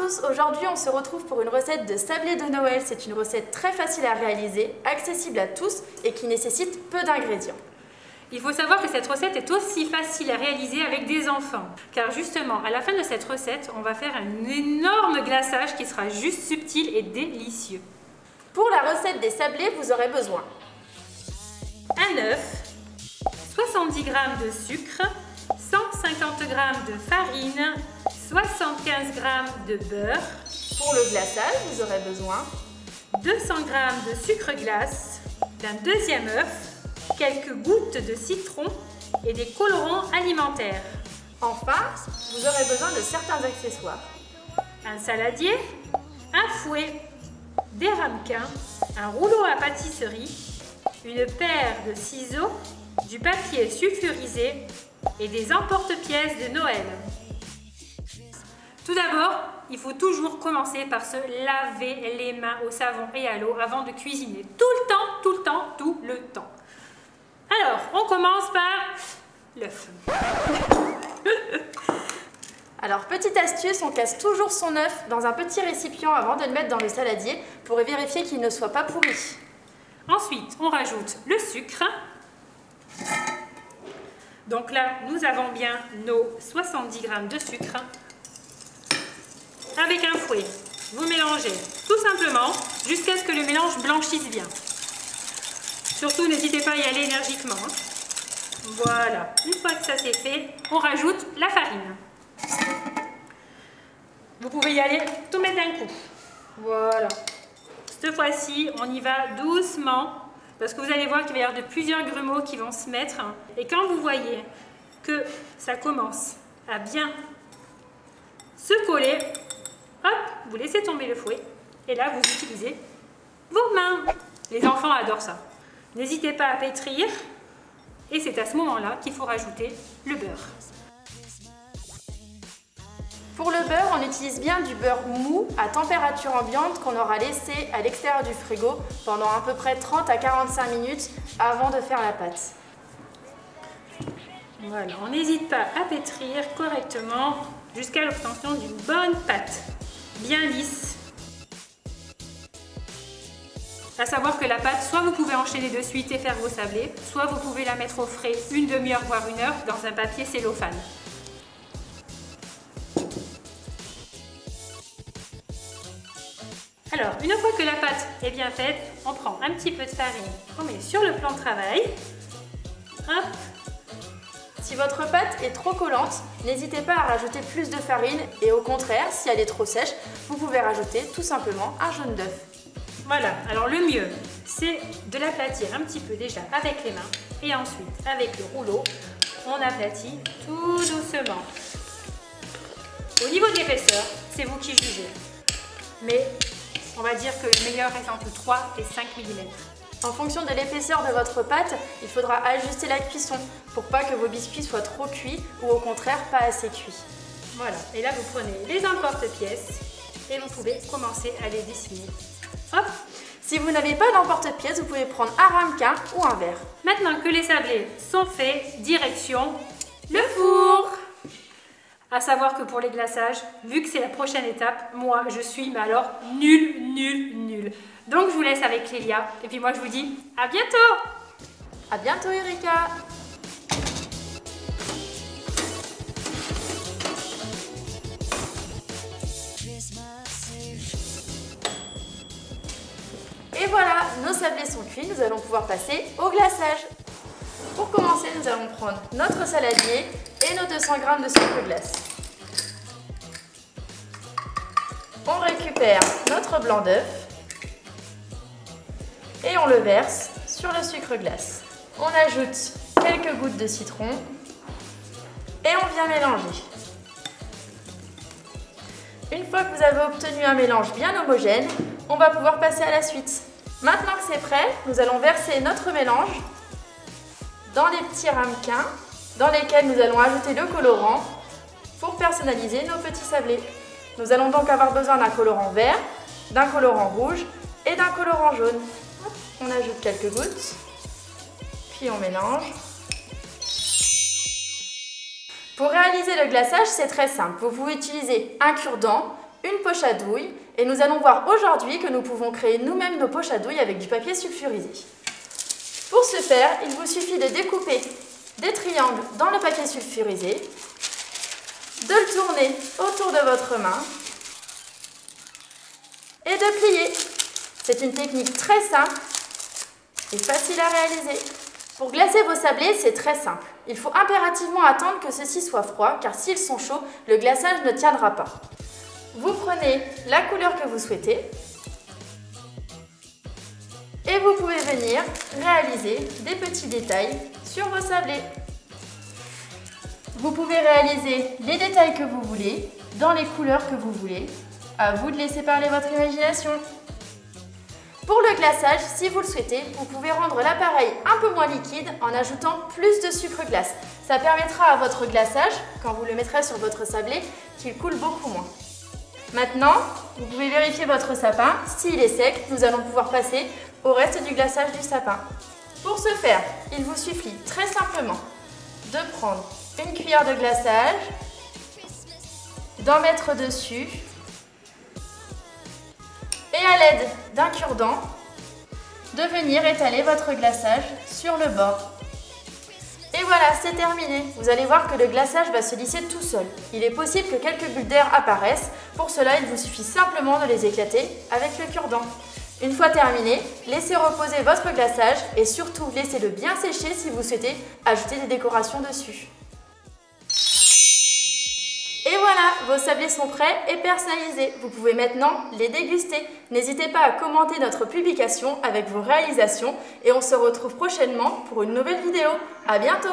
tous, aujourd'hui on se retrouve pour une recette de sablé de Noël. C'est une recette très facile à réaliser, accessible à tous et qui nécessite peu d'ingrédients. Il faut savoir que cette recette est aussi facile à réaliser avec des enfants. Car justement, à la fin de cette recette, on va faire un énorme glaçage qui sera juste subtil et délicieux. Pour la recette des sablés, vous aurez besoin un œuf, 70 g de sucre, 150 g de farine, 75 g de beurre. Pour le glaçage, vous aurez besoin 200 g de sucre glace, d'un deuxième œuf, quelques gouttes de citron et des colorants alimentaires. Enfin, vous aurez besoin de certains accessoires. Un saladier, un fouet, des ramequins, un rouleau à pâtisserie, une paire de ciseaux, du papier sulfurisé et des emporte-pièces de Noël. Tout d'abord, il faut toujours commencer par se laver les mains au savon et à l'eau avant de cuisiner. Tout le temps, tout le temps, tout le temps. Alors, on commence par l'œuf. Alors, petite astuce, on casse toujours son œuf dans un petit récipient avant de le mettre dans le saladier pour vérifier qu'il ne soit pas pourri. Ensuite, on rajoute le sucre. Donc là, nous avons bien nos 70 g de sucre. Avec un fouet, vous mélangez tout simplement jusqu'à ce que le mélange blanchisse bien. Surtout, n'hésitez pas à y aller énergiquement. Voilà, une fois que ça c'est fait, on rajoute la farine. Vous pouvez y aller tout mettre d'un coup. Voilà. Cette fois-ci, on y va doucement parce que vous allez voir qu'il va y avoir de plusieurs grumeaux qui vont se mettre. Et quand vous voyez que ça commence à bien se coller, hop, vous laissez tomber le fouet et là, vous utilisez vos mains. Les enfants adorent ça. N'hésitez pas à pétrir et c'est à ce moment-là qu'il faut rajouter le beurre. Pour le beurre, on utilise bien du beurre mou à température ambiante qu'on aura laissé à l'extérieur du frigo pendant à peu près 30 à 45 minutes avant de faire la pâte. Voilà, on n'hésite pas à pétrir correctement jusqu'à l'obtention d'une bonne pâte, bien lisse. À savoir que la pâte, soit vous pouvez enchaîner de suite et faire vos sablés, soit vous pouvez la mettre au frais une demi-heure voire une heure dans un papier cellophane. Alors, une fois que la pâte est bien faite, on prend un petit peu de farine, on met sur le plan de travail. Hop. Si votre pâte est trop collante, n'hésitez pas à rajouter plus de farine et au contraire, si elle est trop sèche, vous pouvez rajouter tout simplement un jaune d'œuf. Voilà, alors le mieux, c'est de l'aplatir un petit peu déjà avec les mains et ensuite avec le rouleau, on aplatit tout doucement. Au niveau de l'épaisseur, c'est vous qui jugez, mais on va dire que le meilleur est entre 3 et 5 mm. En fonction de l'épaisseur de votre pâte, il faudra ajuster la cuisson pour pas que vos biscuits soient trop cuits ou au contraire pas assez cuits. Voilà, et là vous prenez les emporte-pièces et vous pouvez commencer à les dessiner. Hop. Si vous n'avez pas d'emporte-pièces, vous pouvez prendre un ramequin ou un verre. Maintenant que les sablés sont faits, direction le four. À savoir que pour les glaçages, vu que c'est la prochaine étape, moi je suis mais alors nulle. Donc je vous laisse avec Clélia et puis moi je vous dis à bientôt. À bientôt Erika. Et voilà, nos sablés sont cuits, nous allons pouvoir passer au glaçage. Pour commencer, nous allons prendre notre saladier et nos 200 g de sucre glace. On récupère notre blanc d'œuf et on le verse sur le sucre glace. On ajoute quelques gouttes de citron et on vient mélanger. Une fois que vous avez obtenu un mélange bien homogène, on va pouvoir passer à la suite. Maintenant que c'est prêt, nous allons verser notre mélange dans les petits ramequins dans lesquels nous allons ajouter le colorant pour personnaliser nos petits sablés. Nous allons donc avoir besoin d'un colorant vert, d'un colorant rouge et d'un colorant jaune. On ajoute quelques gouttes, puis on mélange. Pour réaliser le glaçage, c'est très simple. Vous pouvez utiliser un cure-dent, une poche à douille et nous allons voir aujourd'hui que nous pouvons créer nous-mêmes nos poches à douille avec du papier sulfurisé. Pour ce faire, il vous suffit de découper des triangles dans le papier sulfurisé, de le tourner autour de votre main et de plier. C'est une technique très simple et facile à réaliser. Pour glacer vos sablés, c'est très simple. Il faut impérativement attendre que ceux-ci soient froids, car s'ils sont chauds, le glaçage ne tiendra pas. Vous prenez la couleur que vous souhaitez et vous pouvez venir réaliser des petits détails sur vos sablés. Vous pouvez réaliser les détails que vous voulez, dans les couleurs que vous voulez. À vous de laisser parler votre imagination. Pour le glaçage, si vous le souhaitez, vous pouvez rendre l'appareil un peu moins liquide en ajoutant plus de sucre glace. Ça permettra à votre glaçage, quand vous le mettrez sur votre sablé, qu'il coule beaucoup moins. Maintenant, vous pouvez vérifier votre sapin. S'il est sec, nous allons pouvoir passer au reste du glaçage du sapin. Pour ce faire, il vous suffit très simplement de prendre une cuillère de glaçage, d'en mettre dessus, et à l'aide d'un cure-dent, de venir étaler votre glaçage sur le bord. Et voilà, c'est terminé. Vous allez voir que le glaçage va se lisser tout seul. Il est possible que quelques bulles d'air apparaissent. Pour cela, il vous suffit simplement de les éclater avec le cure-dent. Une fois terminé, laissez reposer votre glaçage et surtout laissez-le bien sécher si vous souhaitez ajouter des décorations dessus. Et voilà, vos sablés sont prêts et personnalisés. Vous pouvez maintenant les déguster. N'hésitez pas à commenter notre publication avec vos réalisations et on se retrouve prochainement pour une nouvelle vidéo. À bientôt!